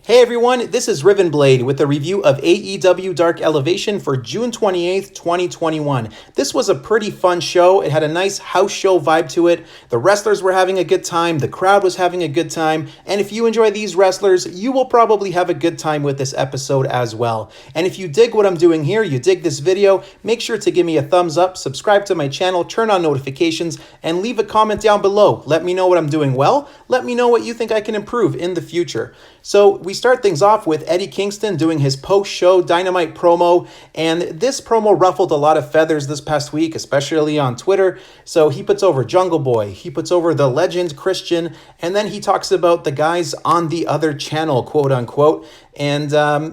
Hey everyone, this is Riven Blade with a review of AEW Dark Elevation for June 28th, 2021. This was a pretty fun show. It had a nice house show vibe to it. The wrestlers were having a good time, the crowd was having a good time, and if you enjoy these wrestlers, you will probably have a good time with this episode as well. And if you dig what I'm doing here, you dig this video, make sure to give me a thumbs up, subscribe to my channel, turn on notifications, and leave a comment down below. Let me know what I'm doing well. Let me know what you think I can improve in the future. So we start things off with Eddie Kingston doing his post-show Dynamite promo, and this promo ruffled a lot of feathers this past week, especially on Twitter. So he puts over Jungle Boy, he puts over the legend Christian, and then he talks about the guys on the other channel, quote unquote. And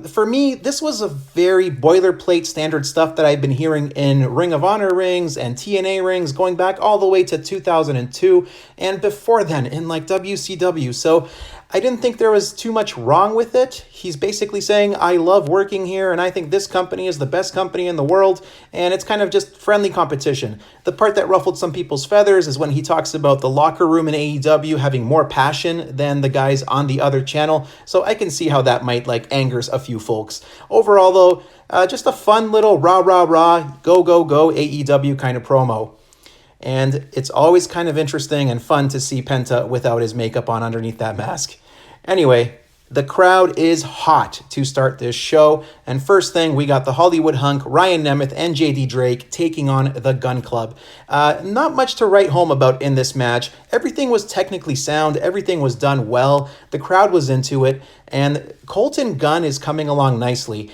for me, this was a very boilerplate standard stuff that I've been hearing in Ring of Honor rings and TNA rings going back all the way to 2002 and before then in like WCW. So I didn't think there was too much wrong with it. He's basically saying, I love working here and I think this company is the best company in the world, and it's kind of just friendly competition. The part that ruffled some people's feathers is when he talks about the locker room in AEW having more passion than the guys on the other channel. So I can see how that might angers a few folks. Overall though, just a fun little rah rah rah, go go go AEW kind of promo. And it's always kind of interesting and fun to see Penta without his makeup on underneath that mask. Anyway, the crowd is hot to start this show. And first thing, we got the Hollywood hunk, Ryan Nemeth and JD Drake taking on the Gun Club. Not much to write home about in this match. Everything was technically sound. Everything was done well. The crowd was into it. And Colton Gunn is coming along nicely.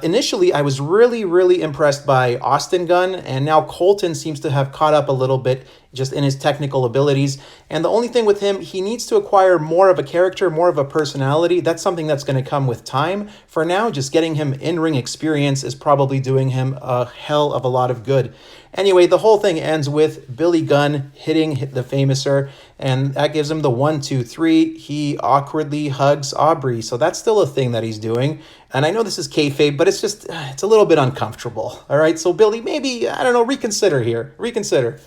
Initially, I was really impressed by Austin Gunn, and now Colton seems to have caught up a little bit just in his technical abilities. And the only thing with him, he needs to acquire more of a character, more of a personality. That's something that's going to come with time. For now, just getting him in-ring experience is probably doing him a hell of a lot of good. Anyway, the whole thing ends with Billy Gunn hitting the Famouser, and that gives him the 1, 2, 3. He awkwardly hugs Aubrey, so that's still a thing that he's doing. And I know this is kayfabe, but it's a little bit uncomfortable. All right, so Billy, maybe, I don't know, reconsider here. Reconsider.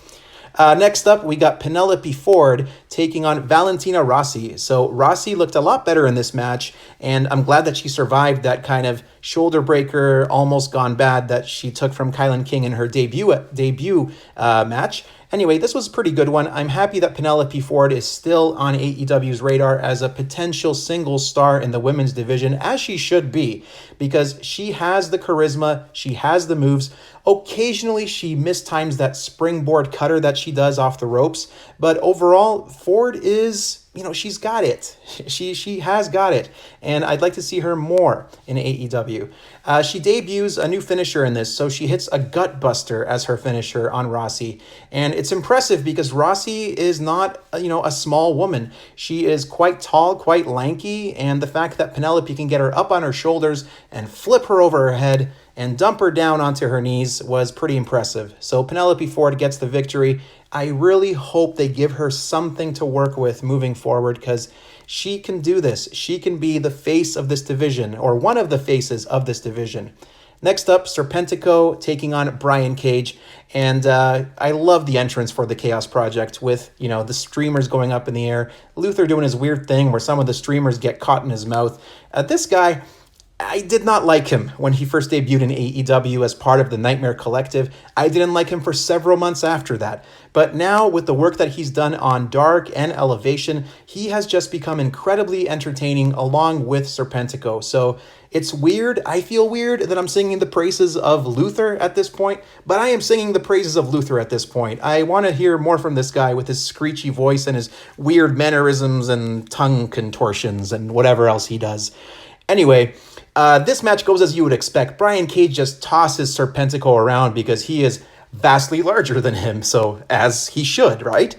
Next up, we got Penelope Ford taking on Valentina Rossi. So Rossi looked a lot better in this match, and I'm glad that she survived that kind of shoulder breaker, almost gone bad that she took from Kilynn King in her debut match. Anyway, this was a pretty good one. I'm happy that Penelope Ford is still on AEW's radar as a potential single star in the women's division, as she should be, because she has the charisma, she has the moves. Occasionally, she mistimes that springboard cutter that she does off the ropes, but overall, Ford is, she's got it. She has got it, and I'd like to see her more in AEW. She debuts a new finisher in this, so she hits a gut buster as her finisher on Rossi, and it's impressive because Rossi is not, a small woman. She is quite tall, quite lanky, and the fact that Penelope can get her up on her shoulders and flip her over her head and dump her down onto her knees was pretty impressive. So Penelope Ford gets the victory. I really hope they give her something to work with moving forward, because she can do this. She can be the face of this division, or one of the faces of this division. Next up, Serpentico taking on Brian Cage. And I love the entrance for the Chaos Project with, the streamers going up in the air. Luther doing his weird thing where some of the streamers get caught in his mouth. This guy, I did not like him when he first debuted in AEW as part of the Nightmare Collective. I didn't like him for several months after that. But now, with the work that he's done on Dark and Elevation, he has just become incredibly entertaining along with Serpentico. So it's weird. I feel weird that I'm singing the praises of Luther at this point, but I am singing the praises of Luther at this point. I want to hear more from this guy with his screechy voice and his weird mannerisms and tongue contortions and whatever else he does. Anyway, this match goes as you would expect. Brian Cage just tosses Serpentico around because he is vastly larger than him, so as he should, right?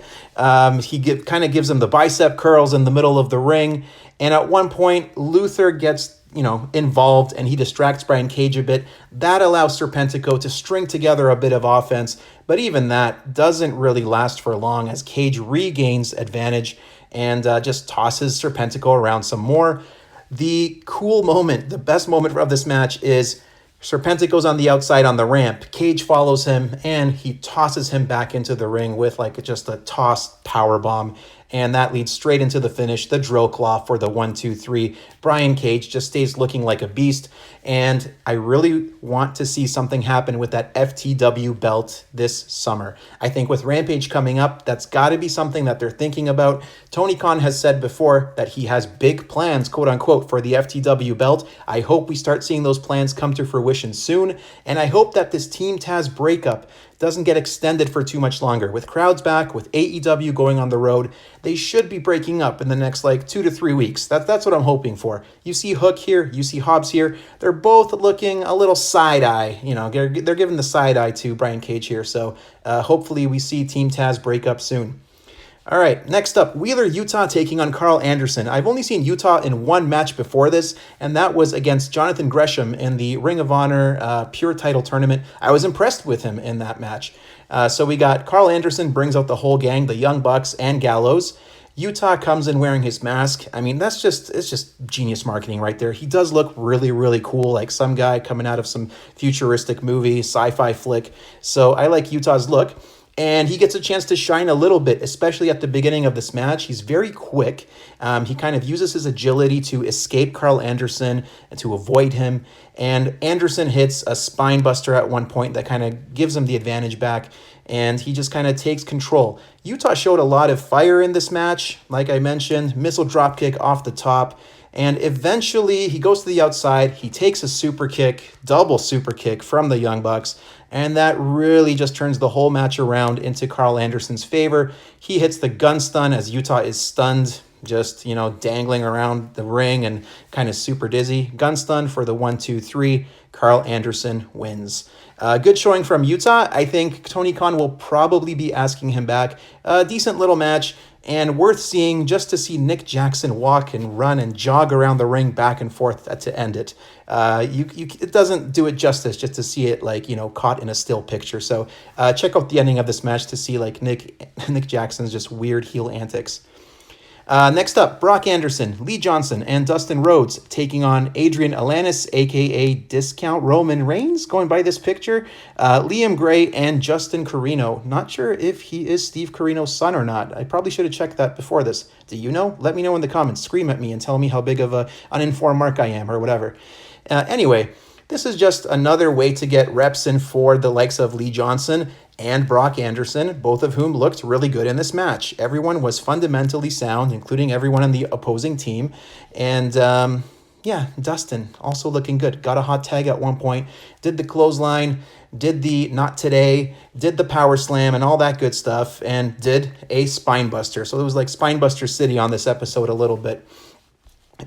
He kind of gives him the bicep curls in the middle of the ring, and at one point, Luther gets involved, and he distracts Brian Cage a bit. That allows Serpentico to string together a bit of offense, but even that doesn't really last for long as Cage regains advantage and just tosses Serpentico around some more. The cool moment, the best moment of this match is Serpentico's on the outside on the ramp. Cage follows him, and he tosses him back into the ring with just a tossed power bomb. and that leads straight into the finish, the drill claw for the 1-2-3. Brian Cage just stays looking like a beast, and I really want to see something happen with that FTW belt this summer. I think with Rampage coming up, that's got to be something that they're thinking about. Tony Khan has said before that he has big plans, quote unquote, for the FTW belt. I hope we start seeing those plans come to fruition soon, and I hope that this Team Taz breakup doesn't get extended for too much longer. With crowds back, with AEW going on the road, they should be breaking up in the next 2 to 3 weeks. That's what I'm hoping for. You see Hook here, you see Hobbs here. They're both looking a little side-eye. They're giving the side-eye to Brian Cage here. So hopefully we see Team Taz break up soon. All right, next up, Wheeler Yuta taking on Carl Anderson. I've only seen Yuta in one match before this, and that was against Jonathan Gresham in the Ring of Honor Pure Title Tournament. I was impressed with him in that match. So we got Carl Anderson brings out the whole gang, the Young Bucks and Gallows. Yuta comes in wearing his mask. I mean, it's just genius marketing right there. He does look really, really cool, like some guy coming out of some futuristic movie, sci-fi flick. So I like Yuta's look. And he gets a chance to shine a little bit, especially at the beginning of this match. He's very quick. He kind of uses his agility to escape Carl Anderson and to avoid him. And Anderson hits a spine buster at one point that kind of gives him the advantage back. And he just kind of takes control. Yuta showed a lot of fire in this match. Like I mentioned, missile dropkick off the top. And eventually he goes to the outside. He takes a super kick, double super kick from the Young Bucks. And that really just turns the whole match around into Carl Anderson's favor. He hits the gun stun as Yuta is stunned, just, dangling around the ring and kind of super dizzy. Gun stun for the 1-2-3. Carl Anderson wins. Good showing from Yuta. I think Tony Khan will probably be asking him back. A decent little match. And worth seeing just to see Nick Jackson walk and run and jog around the ring back and forth to end it. It doesn't do it justice just to see it caught in a still picture. So check out the ending of this match to see Nick Jackson's just weird heel antics. Next up, Brock Anderson, Lee Johnson, and Dustin Rhodes taking on Adrian Alanis, a.k.a. Discount Roman Reigns, going by this picture, Liam Gray, and Justin Carino. Not sure if he is Steve Carino's son or not. I probably should have checked that before this. Do you know? Let me know in the comments. Scream at me and tell me how big of an uninformed mark I am or whatever. Anyway, this is just another way to get reps in for the likes of Lee Johnson and Brock Anderson, both of whom looked really good in this match. Everyone was fundamentally sound, including everyone on the opposing team. And Dustin also looking good. Got a hot tag at one point, did the clothesline, did the not today, did the power slam and all that good stuff, and did a spine buster. So it was like Spine Buster City on this episode a little bit.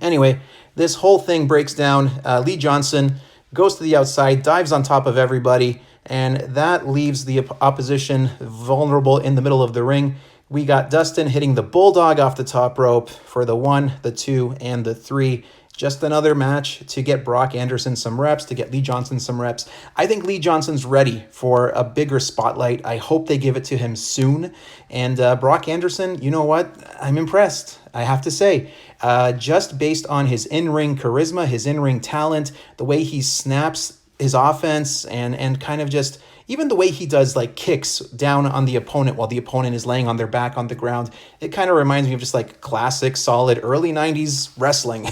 Anyway, this whole thing breaks down. Lee Johnson goes to the outside, dives on top of everybody, and that leaves the opposition vulnerable in the middle of the ring. We got Dustin hitting the Bulldog off the top rope for the 1, the 2, and the 3. Just another match to get Brock Anderson some reps, to get Lee Johnson some reps. I think Lee Johnson's ready for a bigger spotlight. I hope they give it to him soon. And Brock Anderson, you know what? I'm impressed, I have to say. Just based on his in-ring charisma, his in-ring talent, the way he snaps his offense, and kind of just even the way he does kicks down on the opponent while the opponent is laying on their back on the ground. It kind of reminds me of just classic, solid early 90s wrestling.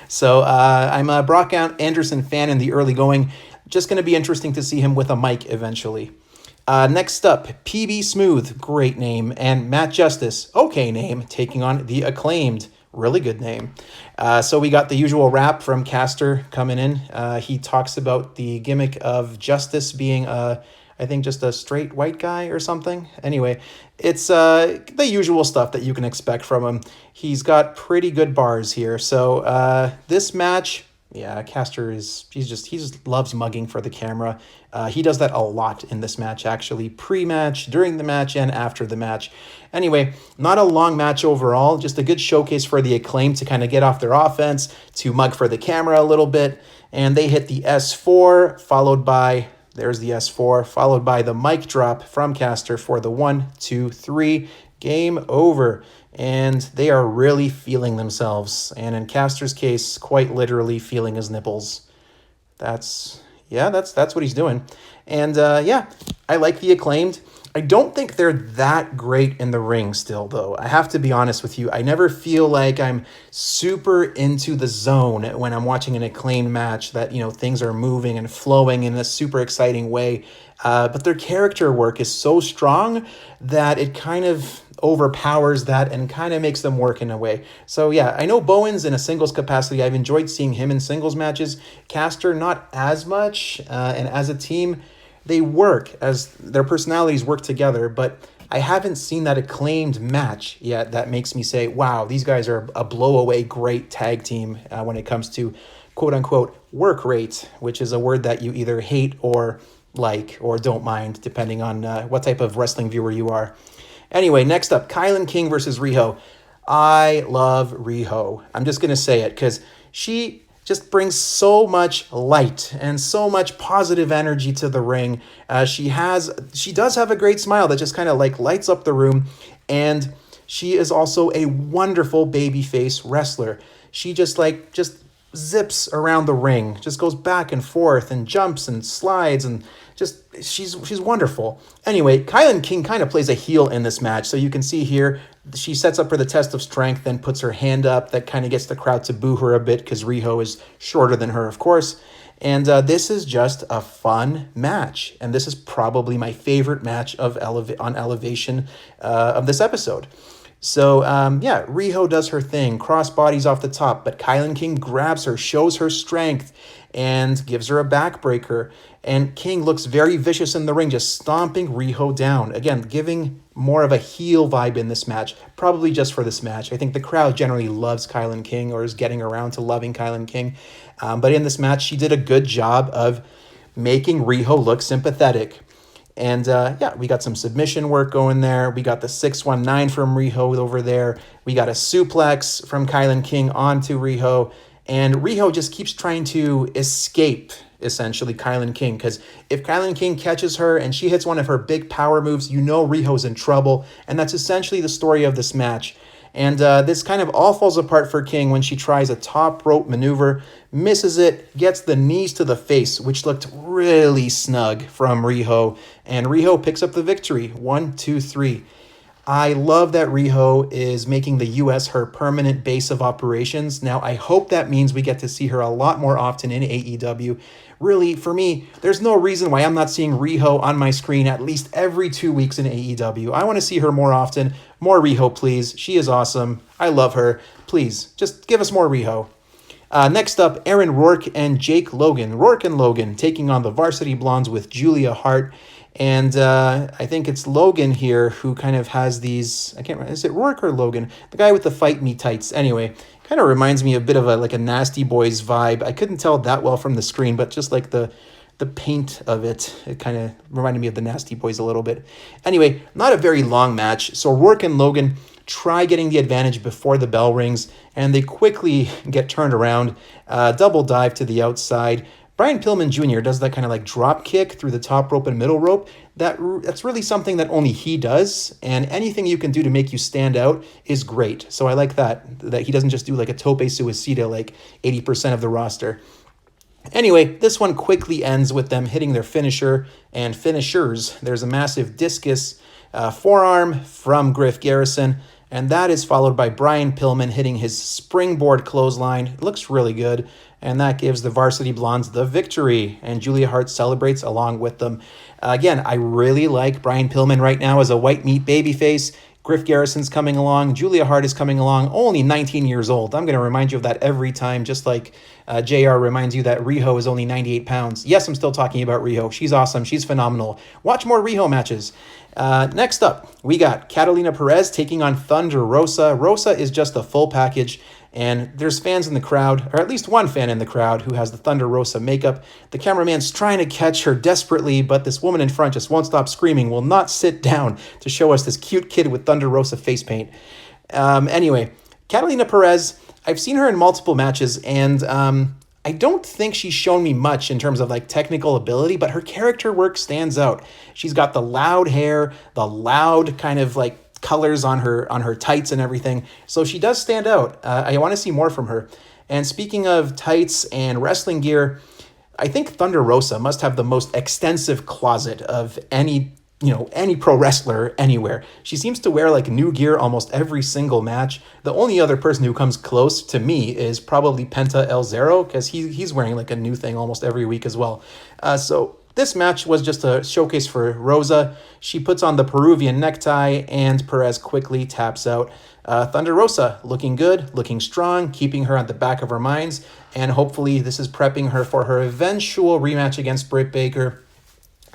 So I'm a Brock Anderson fan in the early going. Just going to be interesting to see him with a mic eventually. Next up, PB Smooth, great name, and Matt Justice, okay name, taking on the Acclaimed. Really good name. So we got the usual rap from Caster coming in. He talks about the gimmick of Justice being, I think, just a straight white guy or something. Anyway, it's the usual stuff that you can expect from him. He's got pretty good bars here. So this match, Caster he just loves mugging for the camera. He does that a lot in this match, actually, pre-match, during the match, and after the match. Anyway, not a long match overall, just a good showcase for the Acclaim to kind of get off their offense, to mug for the camera a little bit, and they hit the S4, followed by, there's the S4, followed by the mic drop from Caster for the 1, 2, 3, game over. And they are really feeling themselves, and in Caster's case, quite literally feeling his nipples. That's what he's doing. And I like the Acclaimed. I don't think they're that great in the ring still, though. I have to be honest with you. I never feel like I'm super into the zone when I'm watching an Acclaimed match, that, things are moving and flowing in a super exciting way. But their character work is so strong that it kind of overpowers that and kind of makes them work in a way. So yeah, I know Bowen's in a singles capacity. I've enjoyed seeing him in singles matches. Caster, not as much. And as a team, they work, as their personalities work together, but I haven't seen that Acclaimed match yet that makes me say, wow, these guys are a blow-away great tag team when it comes to quote-unquote work rate, which is a word that you either hate or like or don't mind, depending on what type of wrestling viewer you are. Anyway, next up, Kilynn King versus Riho. I love Riho. I'm just going to say it because she just brings so much light and so much positive energy to the ring. She does have a great smile that just kind of like lights up the room, and she is also a wonderful babyface wrestler. She just zips around the ring, just goes back and forth and jumps and slides, and just she's wonderful. Anyway, Kilynn King kind of plays a heel in this match, so you can see here she sets up for the test of strength, then puts her hand up. That kind of gets the crowd to boo her a bit because Riho is shorter than her, of course. And this is just a fun match, and this is probably my favorite match on Elevation of this episode. So, Riho does her thing, cross bodies off the top, but Kilynn King grabs her, shows her strength, and gives her a backbreaker. And King looks very vicious in the ring, just stomping Riho down. Again, giving more of a heel vibe in this match, probably just for this match. I think the crowd generally loves Kilynn King, or is getting around to loving Kilynn King. But in this match, she did a good job of making Riho look sympathetic. And we got some submission work going there. We got the 619 from Riho over there. We got a suplex from Kilynn King onto Riho. And Riho just keeps trying to escape, essentially, Kilynn King. Because if Kilynn King catches her and she hits one of her big power moves, Riho's in trouble. And that's essentially the story of this match. And this kind of all falls apart for King when she tries a top rope maneuver, misses it, gets the knees to the face, which looked really snug from Riho. And Riho picks up the victory. 1, 2, 3. I love that Riho is making the U.S. her permanent base of operations. Now, I hope that means we get to see her a lot more often in AEW. Really, for me, there's no reason why I'm not seeing Riho on my screen at least every 2 weeks in AEW. I want to see her more often. More Riho, please. She is awesome. I love her. Please, just give us more Riho. Next up, Aaron Rourke and Jake Logan. Rourke and Logan taking on the Varsity Blondes with Julia Hart. And I think it's Logan here who kind of has these, I can't remember, is it Rourke or Logan? The guy with the fight me tights. Anyway, kind of reminds me a bit of a Nasty Boys vibe. I couldn't tell that well from the screen, but just like the paint of it kind of reminded me of the Nasty Boys a little bit. Anyway, not a very long match. So Rourke and Logan try getting the advantage before the bell rings, and they quickly get turned around. Double dive to the outside. Brian Pillman Jr. does that kind of drop kick through the top rope and middle rope. That's really something that only he does, and anything you can do to make you stand out is great. So I like that he doesn't just do a tope suicida like 80% of the roster. Anyway, this one quickly ends with them hitting their finisher and finishers. There's a massive discus forearm from Griff Garrison, and that is followed by Brian Pillman hitting his springboard clothesline. It looks really good, and that gives the Varsity Blondes the victory, and Julia Hart celebrates along with them. Again, I really like Brian Pillman right now as a white meat babyface. Griff Garrison's coming along. Julia Hart is coming along, only 19 years old. I'm going to remind you of that every time, just like JR reminds you that Riho is only 98 pounds. Yes, I'm still talking about Riho. She's awesome. She's phenomenal. Watch more Riho matches. Next up, we got Catalina Perez taking on Thunder Rosa. Rosa is just a full package, and there's fans in the crowd, or at least one fan in the crowd, who has the Thunder Rosa makeup. The cameraman's trying to catch her desperately, but this woman in front just won't stop screaming, will not sit down to show us this cute kid with Thunder Rosa face paint. Anyway, Catalina Perez, I've seen her in multiple matches, and I don't think she's shown me much in terms of technical ability, but her character work stands out. She's got the loud hair, the loud kind of colors on her tights and everything. So she does stand out. I want to see more from her. And speaking of tights and wrestling gear, I think Thunder Rosa must have the most extensive closet of any any pro wrestler anywhere. She seems to wear like new gear almost every single match. The only other person who comes close to me is probably Penta El Zero, because he's wearing like a new thing almost every week as well. So this match was just a showcase for Rosa. She puts on the Peruvian necktie, and Perez quickly taps out. Thunder Rosa looking good, looking strong, keeping her at the back of our minds, and hopefully this is prepping her for her eventual rematch against Britt Baker.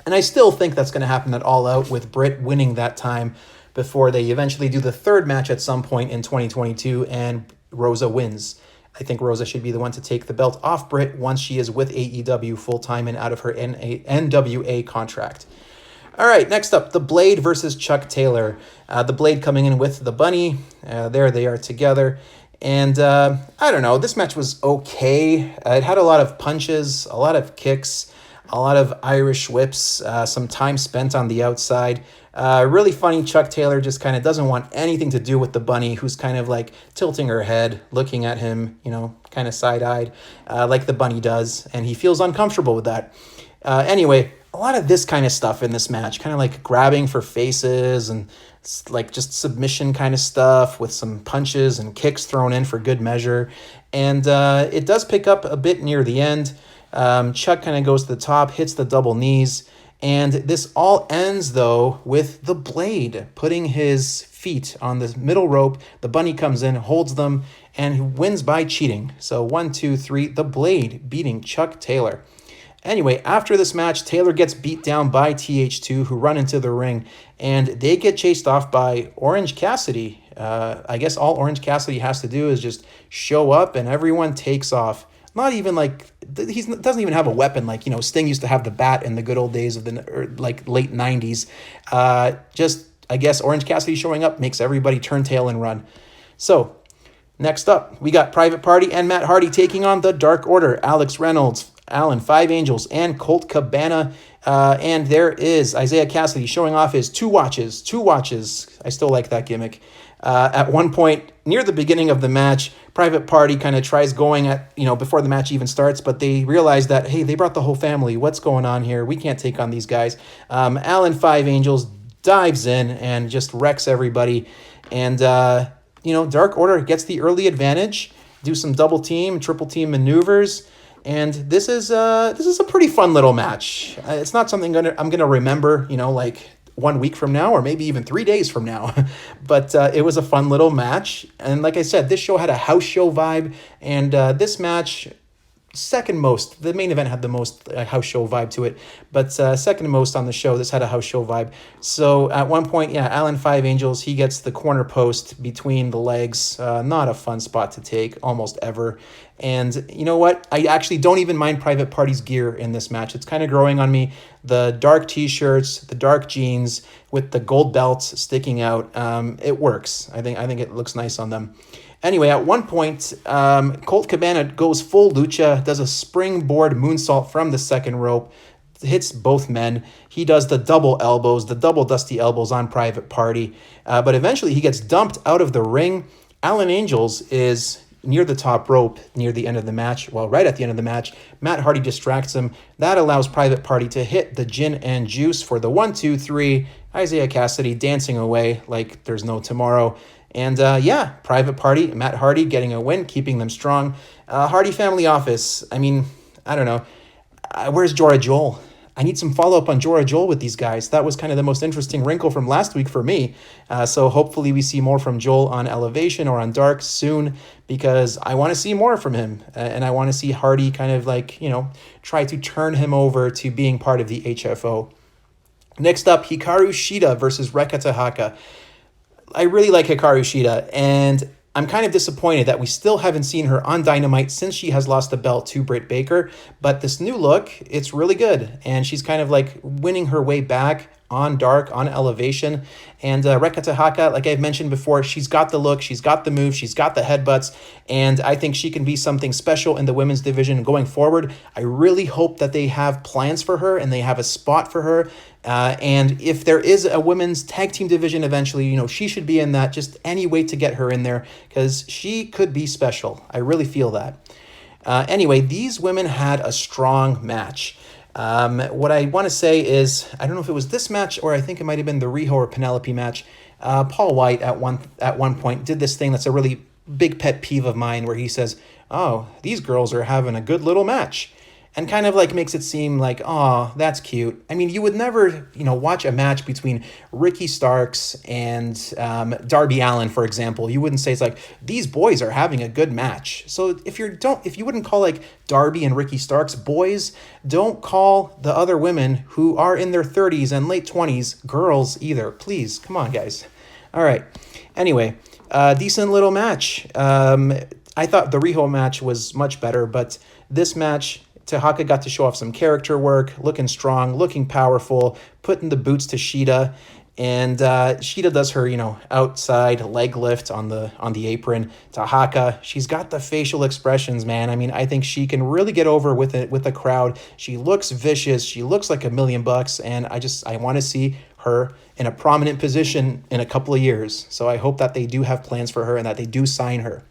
And I still think that's going to happen at All Out, with Britt winning that time before they eventually do the third match at some point in 2022 and Rosa wins. I think Rosa should be the one to take the belt off Britt once she is with AEW full-time and out of her NWA contract. All right, next up, The Blade versus Chuck Taylor. The Blade coming in with the Bunny. There they are together. And I don't know, this match was okay. It had a lot of punches, a lot of kicks, a lot of Irish whips, some time spent on the outside. Really funny, Chuck Taylor just kind of doesn't want anything to do with the Bunny, who's kind of like tilting her head, looking at him, kind of side-eyed, like the Bunny does, and he feels uncomfortable with that. Anyway, a lot of this kind of stuff in this match, kind of like grabbing for faces and like just submission kind of stuff with some punches and kicks thrown in for good measure. And it does pick up a bit near the end. Chuck kind of goes to the top, hits the double knees, and this all ends, though, with the Blade putting his feet on the middle rope. The Bunny comes in, holds them, and he wins by cheating. So 1, 2, 3, the Blade beating Chuck Taylor. Anyway, after this match, Taylor gets beat down by TH2, who run into the ring, and they get chased off by Orange Cassidy. I guess all Orange Cassidy has to do is just show up, and everyone takes off. Not even like, he doesn't even have a weapon like, Sting used to have the bat in the good old days of the late 90s. Just, I guess, Orange Cassidy showing up makes everybody turn tail and run. So, next up, we got Private Party and Matt Hardy taking on the Dark Order. Alex Reynolds, Allen, Five Angels, and Colt Cabana. And there is Isaiah Cassidy showing off his two watches. I still like that gimmick. At one point, near the beginning of the match, Private Party kind of tries going at, before the match even starts, but they realize that, hey, they brought the whole family. What's going on here? We can't take on these guys. Allen, Five Angels, dives in and just wrecks everybody. And, Dark Order gets the early advantage, do some double team, triple team maneuvers. And this is a pretty fun little match. It's not something I'm gonna remember, like 1 week from now, or maybe even 3 days from now. But it was a fun little match. And like I said, this show had a house show vibe. And this match, second most, the main event had the most house show vibe to it. But second most on the show, this had a house show vibe. So at one point, Allen Five Angels, he gets the corner post between the legs. Not a fun spot to take, almost ever. And you know what? I actually don't even mind Private Party's gear in this match. It's kind of growing on me. The dark t-shirts, the dark jeans with the gold belts sticking out. It works. I think it looks nice on them. Anyway, at one point, Colt Cabana goes full lucha, does a springboard moonsault from the second rope, hits both men. He does the double elbows, the double dusty elbows on Private Party. But eventually he gets dumped out of the ring. Alan Angels is near the top rope near the end of the match. Well, right at the end of the match, Matt Hardy distracts him. That allows Private Party to hit the gin and juice for the 1, 2, 3. Isaiah Cassidy dancing away like there's no tomorrow. And Private Party, Matt Hardy getting a win, keeping them strong. Hardy Family Office, I don't know. Where's Jora Joel? I need some follow-up on Jora Joel with these guys. That was kind of the most interesting wrinkle from last week for me. So hopefully we see more from Joel on Elevation or on Dark soon, because I want to see more from him. And I want to see Hardy kind of try to turn him over to being part of the HFO. Next up, Hikaru Shida versus Reka Tahaka. I really like Hikaru Shida, and I'm kind of disappointed that we still haven't seen her on Dynamite since she has lost the belt to Britt Baker. But this new look, it's really good. And she's kind of winning her way back on Dark, on Elevation. And Reka Tahaka, like I've mentioned before, she's got the look, she's got the move, she's got the headbutts. And I think she can be something special in the women's division going forward. I really hope that they have plans for her and they have a spot for her. And if there is a women's tag team division eventually, she should be in that. Just any way to get her in there, because she could be special. I really feel that. Anyway, these women had a strong match. What I want to say is, I don't know if it was this match or I think it might have been the Riho or Penelope match. Paul White at one point did this thing that's a really big pet peeve of mine where he says, "Oh, these girls are having a good little match." And kind of like makes it seem like, oh, that's cute. I mean, you would never, watch a match between Ricky Starks and Darby Allin, for example. You wouldn't say it's like these boys are having a good match. So if you wouldn't call like Darby and Ricky Starks boys, don't call the other women who are in their 30s and late 20s girls either. Please, come on, guys. All right. Anyway, decent little match. I thought the Riho match was much better, but this match, Tahaka got to show off some character work, looking strong, looking powerful, putting the boots to Shida, and Shida does her, outside leg lift on the apron. Tahaka, she's got the facial expressions, man. I mean, I think she can really get over with the crowd. She looks vicious. She looks like $1,000,000, and I want to see her in a prominent position in a couple of years. So I hope that they do have plans for her and that they do sign her.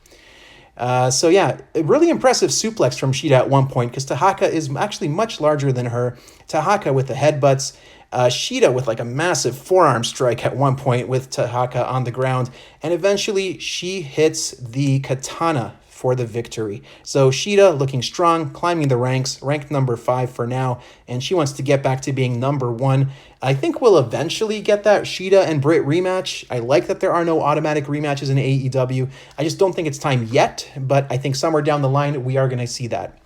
So yeah, a really impressive suplex from Shida at one point because Tahaka is actually much larger than her. Tahaka with the headbutts, Shida with like a massive forearm strike at one point with Tahaka on the ground, and eventually she hits the katana for the victory. So Shida looking strong, climbing the ranks, ranked number 5 for now, and she wants to get back to being number 1. I think we'll eventually get that Shida and Britt rematch. I like that there are no automatic rematches in AEW. I just don't think it's time yet, but I think somewhere down the line we are going to see that.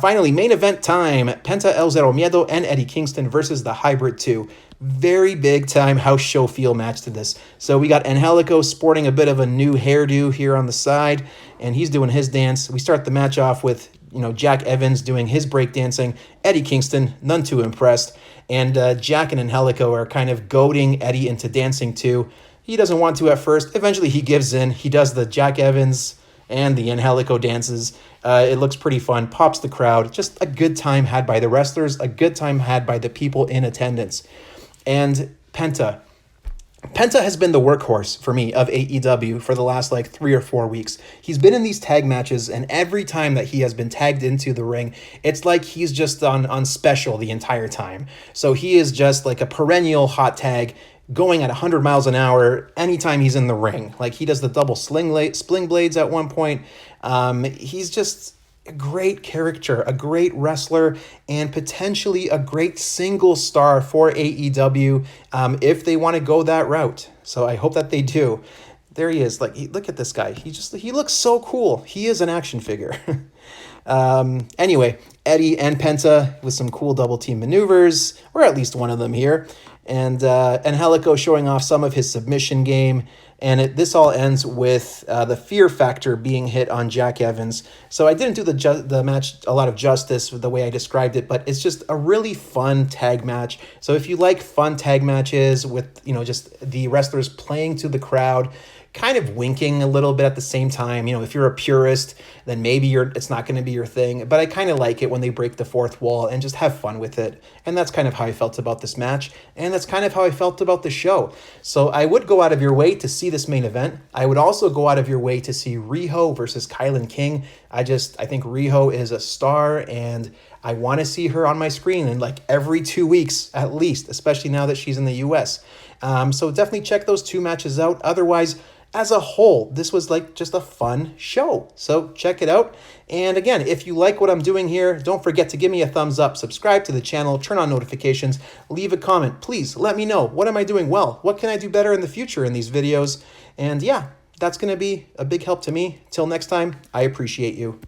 Finally, main event time. Penta El Zero Miedo and Eddie Kingston versus the Hybrid 2. Very big time house show feel match to this. So we got Angelico sporting a bit of a new hairdo here on the side, and he's doing his dance. We start the match off with, Jack Evans doing his breakdancing. Eddie Kingston, none too impressed. And Jack and Angelico are kind of goading Eddie into dancing too. He doesn't want to at first. Eventually he gives in. He does the Jack Evans and the Angelico dances. It looks pretty fun, pops the crowd. Just a good time had by the wrestlers, a good time had by the people in attendance. And Penta has been the workhorse for me of AEW for the last 3 or 4 weeks. He's been in these tag matches, and every time that he has been tagged into the ring, it's like he's just on special the entire time. So he is just like a perennial hot tag, going at 100 miles an hour anytime he's in the ring. Like he does the double sling blades at one point. He's just a great character, a great wrestler, and potentially a great single star for AEW if they want to go that route. So I hope that they do. There he is. Look at this guy. He looks so cool. He is an action figure. Anyway, Eddie and Penta with some cool double team maneuvers, or at least one of them here. And Angelico showing off some of his submission game. And this all ends with the fear factor being hit on Jack Evans. So I didn't do the match a lot of justice with the way I described it, but it's just a really fun tag match. So if you like fun tag matches with, just the wrestlers playing to the crowd, kind of winking a little bit at the same time. If you're a purist, then maybe it's not going to be your thing. But I kind of like it when they break the fourth wall and just have fun with it. And that's kind of how I felt about this match. And that's kind of how I felt about the show. So I would go out of your way to see this main event. I would also go out of your way to see Riho versus Kilynn King. I think Riho is a star, and I want to see her on my screen in every 2 weeks at least, especially now that she's in the US. So definitely check those 2 matches out. Otherwise, as a whole, this was just a fun show. So check it out. And again, if you like what I'm doing here, don't forget to give me a thumbs up, subscribe to the channel, turn on notifications, leave a comment. Please let me know, what am I doing well? What can I do better in the future in these videos? And yeah, that's going to be a big help to me. Till next time, I appreciate you.